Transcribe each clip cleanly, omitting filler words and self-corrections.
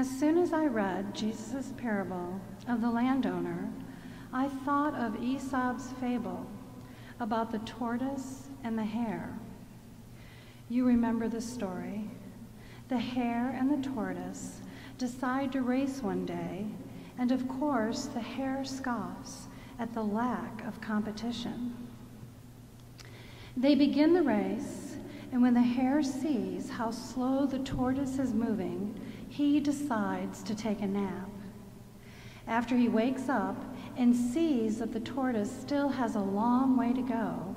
As soon as I read Jesus' parable of the landowner, I thought of Aesop's fable about the tortoise and the hare. You remember the story. The hare and the tortoise decide to race one day, and of course the hare scoffs at the lack of competition. They begin the race, and when the hare sees how slow the tortoise is moving, he decides to take a nap. After he wakes up and sees that the tortoise still has a long way to go,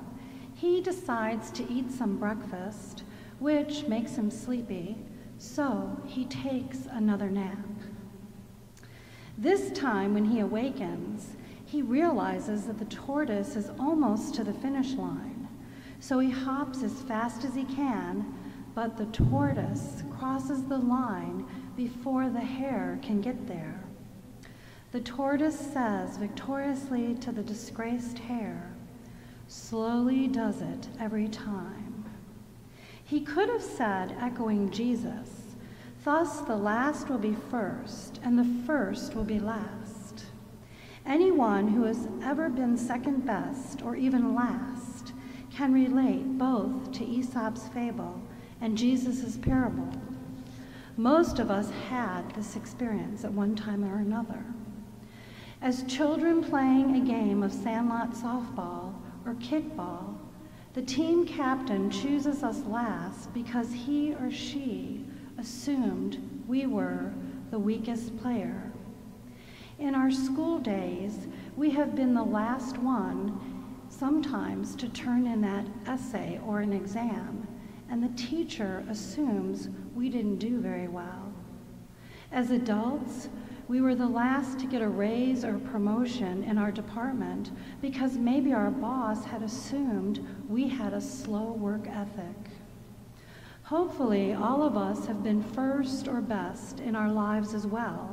he decides to eat some breakfast, which makes him sleepy, so he takes another nap. This time, when he awakens, he realizes that the tortoise is almost to the finish line, so he hops as fast as he can, but the tortoise crosses the line before the hare can get there. The tortoise says victoriously to the disgraced hare, "Slowly does it every time." He could have said, echoing Jesus, "Thus the last will be first, and the first will be last." Anyone who has ever been second best or even last can relate both to Aesop's fable and Jesus' parable. Most of us had this experience at one time or another. As children playing a game of sandlot softball or kickball, the team captain chooses us last because he or she assumed we were the weakest player. In our school days, we have been the last one sometimes to turn in that essay or an exam, and the teacher assumes we didn't do very well. As adults, we were the last to get a raise or promotion in our department because maybe our boss had assumed we had a slow work ethic. Hopefully, all of us have been first or best in our lives as well,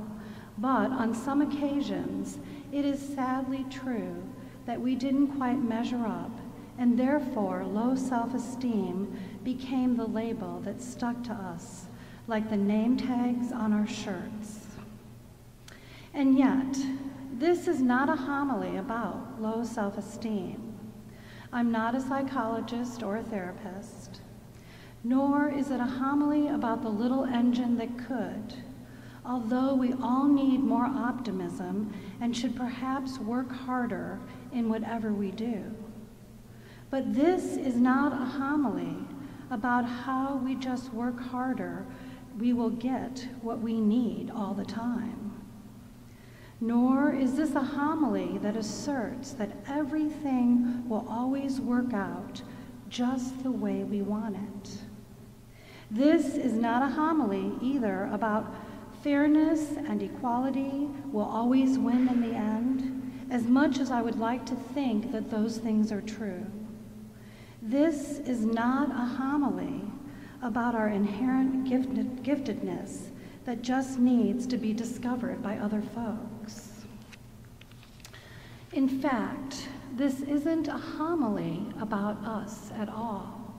but on some occasions, it is sadly true that we didn't quite measure up, and therefore low self-esteem became the label that stuck to us, like the name tags on our shirts. And yet, this is not a homily about low self-esteem. I'm not a psychologist or a therapist, nor is it a homily about the little engine that could, although we all need more optimism and should perhaps work harder in whatever we do. But this is not a homily about how we just work harder, we will get what we need all the time. Nor is this a homily that asserts that everything will always work out just the way we want it. This is not a homily either about fairness and equality will always win in the end, as much as I would like to think that those things are true. This is not a homily about our inherent giftedness that just needs to be discovered by other folks. In fact, this isn't a homily about us at all.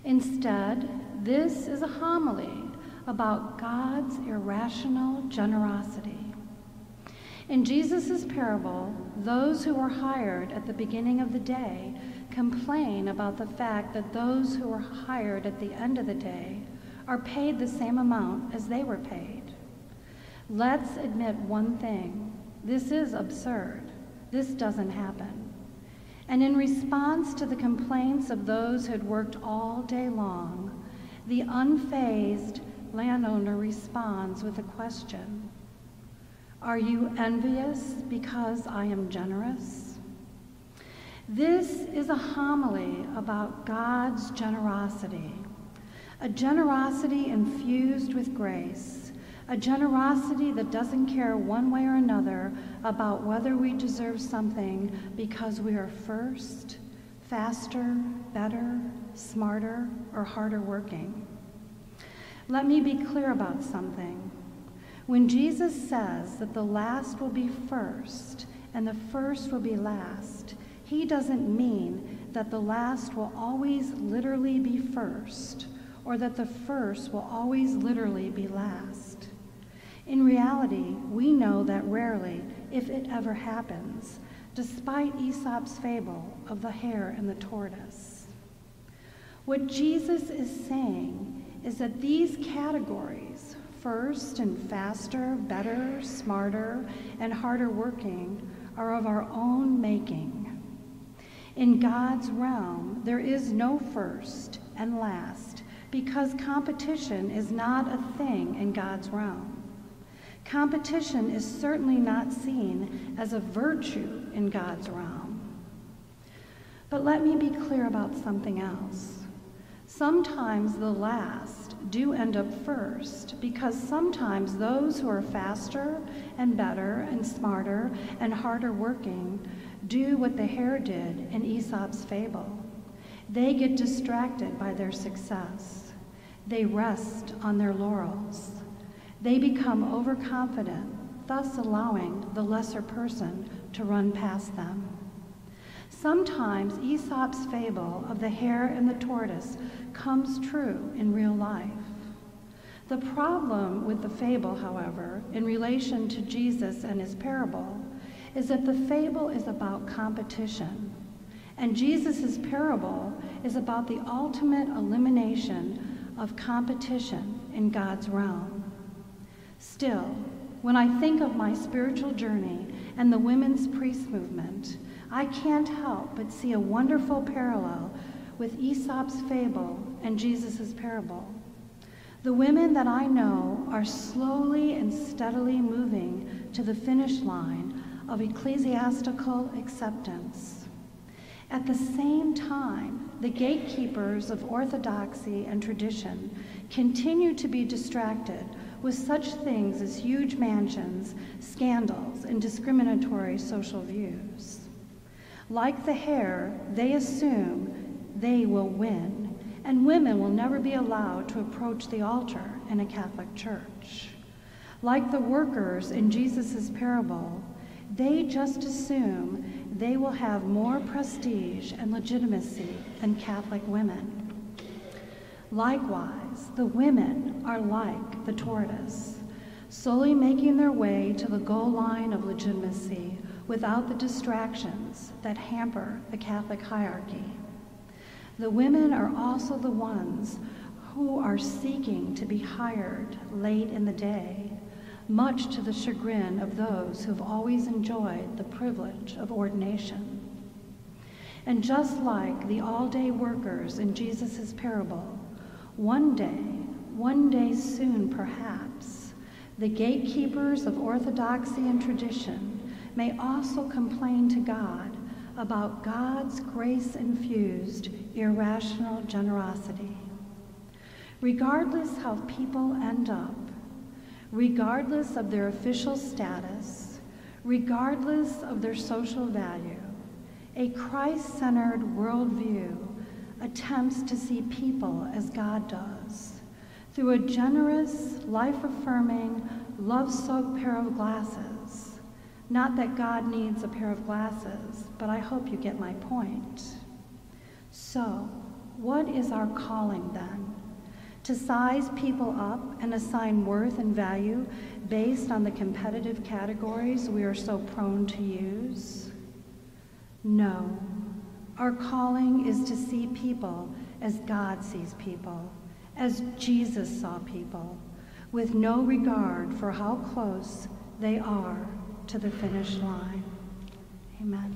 Instead, this is a homily about God's irrational generosity. In Jesus' parable, those who were hired at the beginning of the day complain about the fact that those who were hired at the end of the day are paid the same amount as they were paid. Let's admit one thing. This is absurd. This doesn't happen. And in response to the complaints of those who had worked all day long, the unfazed landowner responds with a question. Are you envious because I am generous? This is a homily about God's generosity, a generosity infused with grace, a generosity that doesn't care one way or another about whether we deserve something because we are first, faster, better, smarter, or harder working. Let me be clear about something. When Jesus says that the last will be first and the first will be last, he doesn't mean that the last will always literally be first, or that the first will always literally be last. In reality, we know that rarely, if it ever happens, despite Aesop's fable of the hare and the tortoise. What Jesus is saying is that these categories, first and faster, better, smarter, and harder working, are of our own making. In God's realm, there is no first and last, because competition is not a thing in God's realm. Competition is certainly not seen as a virtue in God's realm. But let me be clear about something else. Sometimes the last do end up first, because sometimes those who are faster and better and smarter and harder working do what the hare did in Aesop's fable. They get distracted by their success. They rest on their laurels. They become overconfident, thus allowing the lesser person to run past them. Sometimes Aesop's fable of the hare and the tortoise comes true in real life. The problem with the fable, however, in relation to Jesus and his parable, is that the fable is about competition, and Jesus' parable is about the ultimate elimination of competition in God's realm. Still, when I think of my spiritual journey and the women's priest movement, I can't help but see a wonderful parallel with Aesop's fable and Jesus' parable. The women that I know are slowly and steadily moving to the finish line of ecclesiastical acceptance. At the same time, the gatekeepers of orthodoxy and tradition continue to be distracted with such things as huge mansions, scandals, and discriminatory social views. Like the hare, they assume they will win, and women will never be allowed to approach the altar in a Catholic church. Like the workers in Jesus' parable, they just assume they will have more prestige and legitimacy than Catholic women. Likewise, the women are like the tortoise, slowly making their way to the goal line of legitimacy without the distractions that hamper the Catholic hierarchy. The women are also the ones who are seeking to be hired late in the day, much to the chagrin of those who've always enjoyed the privilege of ordination. And just like the all-day workers in Jesus' parable, one day soon perhaps, the gatekeepers of orthodoxy and tradition may also complain to God about God's grace-infused, irrational generosity. Regardless how people end up, regardless of their official status, regardless of their social value, a Christ-centered worldview attempts to see people as God does, through a generous, life-affirming, love-soaked pair of glasses. Not that God needs a pair of glasses, but I hope you get my point. So, what is our calling then? To size people up and assign worth and value based on the competitive categories we are so prone to use? No. Our calling is to see people as God sees people, as Jesus saw people, with no regard for how close they are to the finish line. Amen.